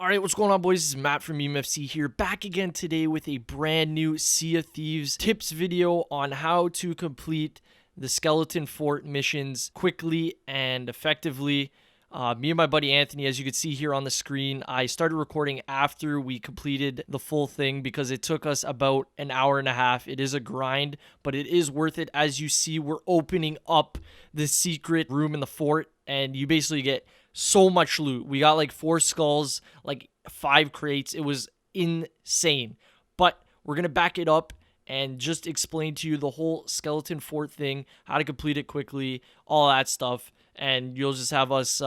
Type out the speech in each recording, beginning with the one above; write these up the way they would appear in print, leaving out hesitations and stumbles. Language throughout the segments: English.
All right, what's going on, boys? This is Matt from EMFC here, back again today with a brand new Sea of Thieves tips video on how to complete the Skeleton Fort missions quickly and effectively. Me and my buddy Anthony, as you can see here on the screen, I started recording after we completed the full thing because it took us about an hour and a half. It is a grind, but it is worth it. As you see, we're opening up the secret room in the fort, and you basically get so much loot. We got like 4 skulls, like 5 crates. It was insane. But we're going to back it up and just explain to you the whole Skeleton Fort thing, how to complete it quickly, all that stuff. And you'll just have us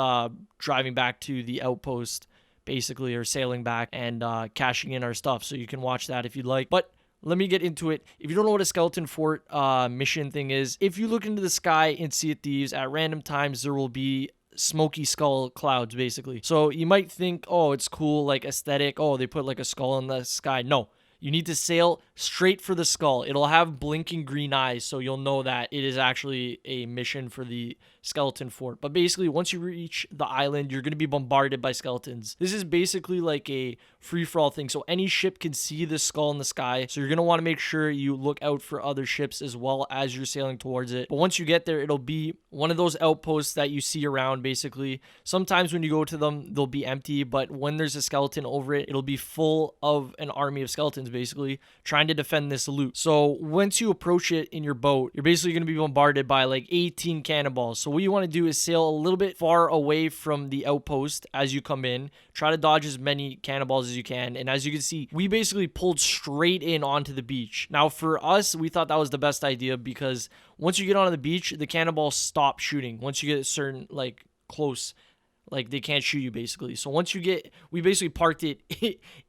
driving back to the outpost, basically, or sailing back and cashing in our stuff. So you can watch that if you'd like. But let me get into it. If you don't know what a Skeleton Fort mission thing is, if you look into the sky in Sea of Thieves, at random times there will be smoky skull clouds, basically. So you might think, oh, it's cool, like aesthetic. Oh, they put like a skull in the sky. No. You need to sail straight for the skull. It'll have blinking green eyes, so you'll know that it is actually a mission for the Skeleton Fort. But basically, once you reach the island, you're going to be bombarded by skeletons. This is basically like a free-for-all thing, so any ship can see the skull in the sky. So you're going to want to make sure you look out for other ships as well as you're sailing towards it. But once you get there, it'll be one of those outposts that you see around, basically. Sometimes when you go to them, they'll be empty, but when there's a skeleton over it, it'll be full of an army of skeletons, basically trying to defend this loot. So once you approach it in your boat, you're basically going to be bombarded by like 18 cannonballs. So what you want to do is sail a little bit far away from the outpost as you come in. Try to dodge as many cannonballs as you can. And as you can see, we basically pulled straight in onto the beach. Now for us, we thought that was the best idea because once you get onto the beach, the cannonballs stop shooting. Once you get a certain like close, like they can't shoot you, basically. So once you get, we basically parked it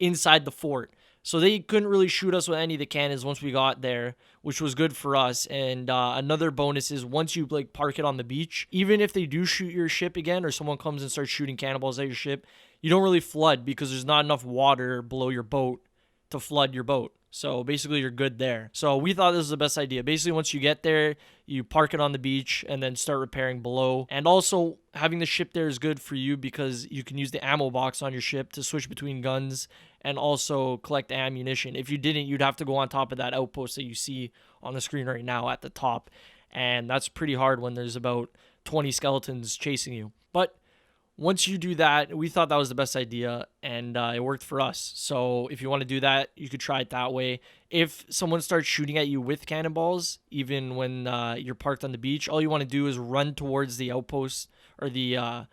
inside the fort. So they couldn't really shoot us with any of the cannons once we got there, which was good for us. And another bonus is once you like park it on the beach, even if they do shoot your ship again or someone comes and starts shooting cannonballs at your ship, you don't really flood because there's not enough water below your boat to flood your boat. So basically you're good there. So we thought this was the best idea. Basically once you get there, you park it on the beach and then start repairing below. And also having the ship there is good for you because you can use the ammo box on your ship to switch between guns and also collect ammunition. If you didn't, you'd have to go on top of that outpost that you see on the screen right now at the top. And that's pretty hard when there's about 20 skeletons chasing you. But once you do that, we thought that was the best idea, and it worked for us. So if you want to do that, you could try it that way. If someone starts shooting at you with cannonballs, even when you're parked on the beach, all you want to do is run towards the outpost or the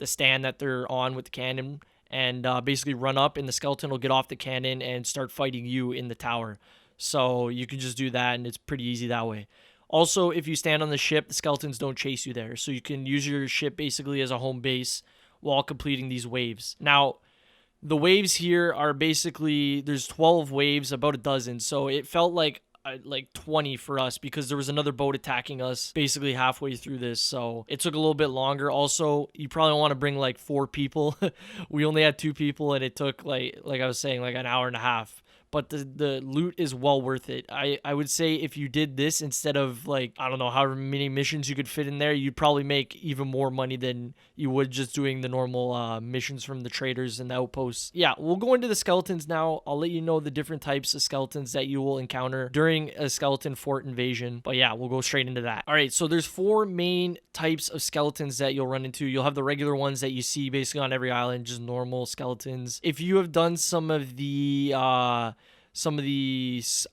stand that they're on with the cannon, and basically run up, and the skeleton will get off the cannon and start fighting you in the tower. So you can just do that, and it's pretty easy that way. Also, if you stand on the ship, the skeletons don't chase you there. So you can use your ship basically as a home base while completing these waves. Now, the waves here are basically, there's 12 waves, about a dozen. So it felt like 20 for us because there was another boat attacking us basically halfway through this. So it took a little bit longer. Also, you probably want to bring like 4 people. We only had 2 people and it took like I was saying, like an hour and a half. But the loot is well worth it. I would say if you did this instead of like, I don't know, however many missions you could fit in there, you'd probably make even more money than you would just doing the normal missions from the traders and the outposts. Yeah, we'll go into the skeletons now. I'll let you know the different types of skeletons that you will encounter during a skeleton fort invasion. But yeah, we'll go straight into that. All right, so there's 4 main types of skeletons that you'll run into. You'll have the regular ones that you see basically on every island, just normal skeletons. If you have done some of the, I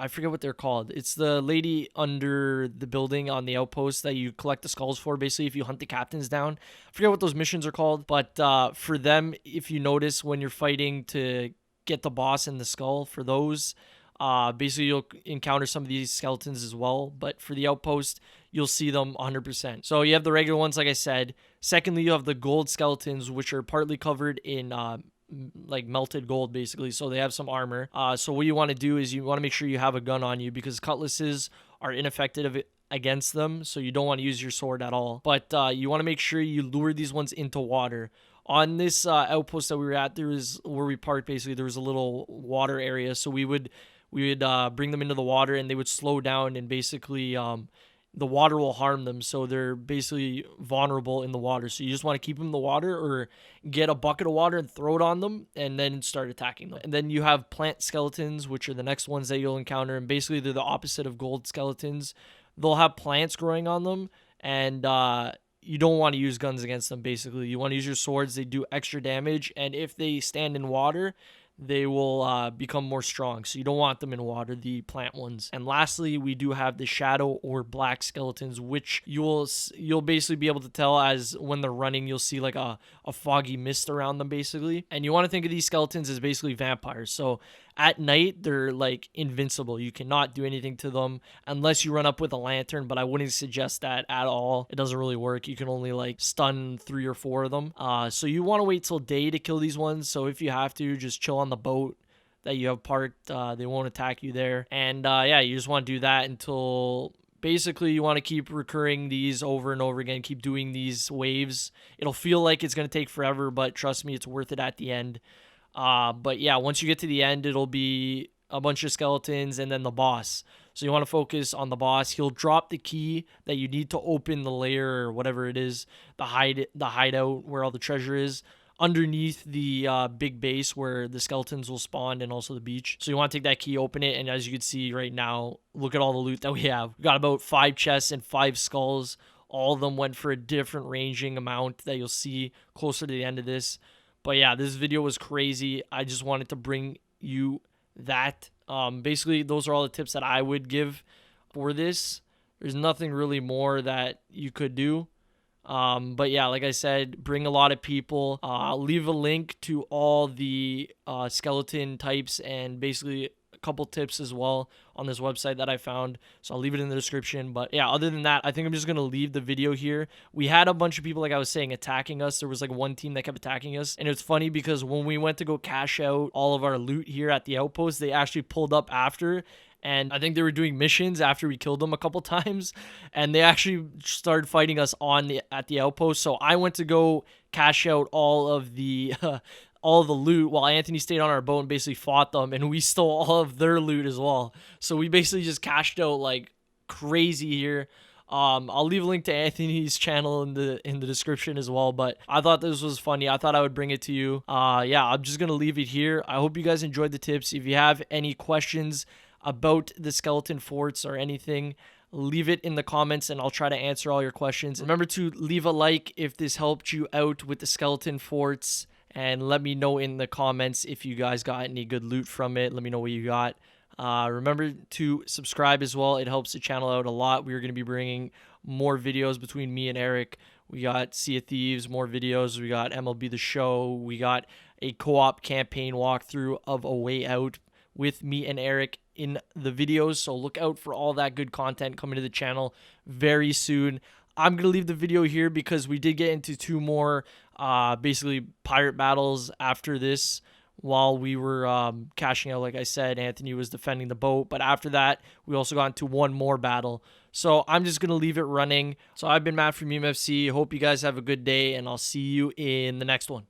forget what they're called. It's the lady under the building on the outpost that you collect the skulls for, basically, if you hunt the captains down. I forget what those missions are called, but for them, if you notice when you're fighting to get the boss and the skull, for those, basically you'll encounter some of these skeletons as well, but for the outpost, you'll see them 100%. So you have the regular ones, like I said. Secondly, you have the gold skeletons, which are partly covered in like melted gold, basically, so they have some armor. So what you want to do is you want to make sure you have a gun on you because cutlasses are ineffective against them, so you don't want to use your sword at all. But you want to make sure you lure these ones into water. On this outpost that we were at, there was where we parked, basically there was a little water area, so we would bring them into the water and they would slow down and basically the water will harm them, so they're basically vulnerable in the water. So you just want to keep them in the water, or get a bucket of water and throw it on them and then start attacking them. And then you have plant skeletons, which are the next ones that you'll encounter, and basically they're the opposite of gold skeletons. They'll have plants growing on them, and you don't want to use guns against them. Basically, you want to use your swords. They do extra damage, and if they stand in water, they will become more strong. So you don't want them in water, the plant ones. And lastly, we do have the shadow or black skeletons, which you'll basically be able to tell as when they're running, you'll see like a foggy mist around them basically. And you want to think of these skeletons as basically vampires. So at night, they're like invincible. You cannot do anything to them unless you run up with a lantern, but I wouldn't suggest that at all. It doesn't really work. You can only like stun 3 or 4 of them. So you want to wait till day to kill these ones. So if you have to, just chill on the boat that you have parked. They won't attack you there. And yeah, you just want to do that until basically you want to keep recurring these over and over again. Keep doing these waves. It'll feel like it's going to take forever, but trust me, it's worth it at the end. But yeah, once you get to the end, it'll be a bunch of skeletons and then the boss. So you want to focus on the boss. He'll drop the key that you need to open the lair or whatever it is, the hideout where all the treasure is, underneath the big base where the skeletons will spawn, and also the beach. So you want to take that key, open it, and as you can see right now, look at all the loot that we have. We got about 5 chests and 5 skulls. All of them went for a different ranging amount that you'll see closer to the end of this. But yeah, this video was crazy. I just wanted to bring you that. Basically, those are all the tips that I would give for this. There's nothing really more that you could do. But yeah, like I said, bring a lot of people. I'll leave a link to all the skeleton types and basically a couple tips as well on this website that I found. So I'll leave it in the description. But yeah, other than that, I think I'm just going to leave the video here. We had a bunch of people, like I was saying, attacking us. There was like one team that kept attacking us. And it's funny because when we went to go cash out all of our loot here at the outpost, they actually pulled up after. And I think they were doing missions after we killed them a couple times, and they actually started fighting us at the outpost. So I went to go cash out all of the loot while Anthony stayed on our boat and basically fought them, and we stole all of their loot as well. So we basically just cashed out like crazy here. I'll leave a link to Anthony's channel in the description as well, but I thought this was funny. I thought I would bring it to you. Yeah, I'm just gonna leave it here. I hope you guys enjoyed the tips. If you have any questions about the skeleton forts or anything, leave it in the comments and I'll try to answer all your questions. Remember to leave a like if this helped you out with the skeleton forts, and let me know in the comments if you guys got any good loot from it. Let me know what you got. Remember to subscribe as well. It helps the channel out a lot. We're going to be bringing more videos between me and Eric. We got Sea of Thieves, more videos. We got MLB The Show. We got a co-op campaign walkthrough of A Way Out with me and Eric in the videos. So look out for all that good content coming to the channel very soon. I'm going to leave the video here because we did get into 2 more basically pirate battles after this while we were cashing out. Like I said, Anthony was defending the boat, but after that, we also got into 1 more battle. So I'm just going to leave it running. So I've been Matt from EMFC. Hope you guys have a good day, and I'll see you in the next one.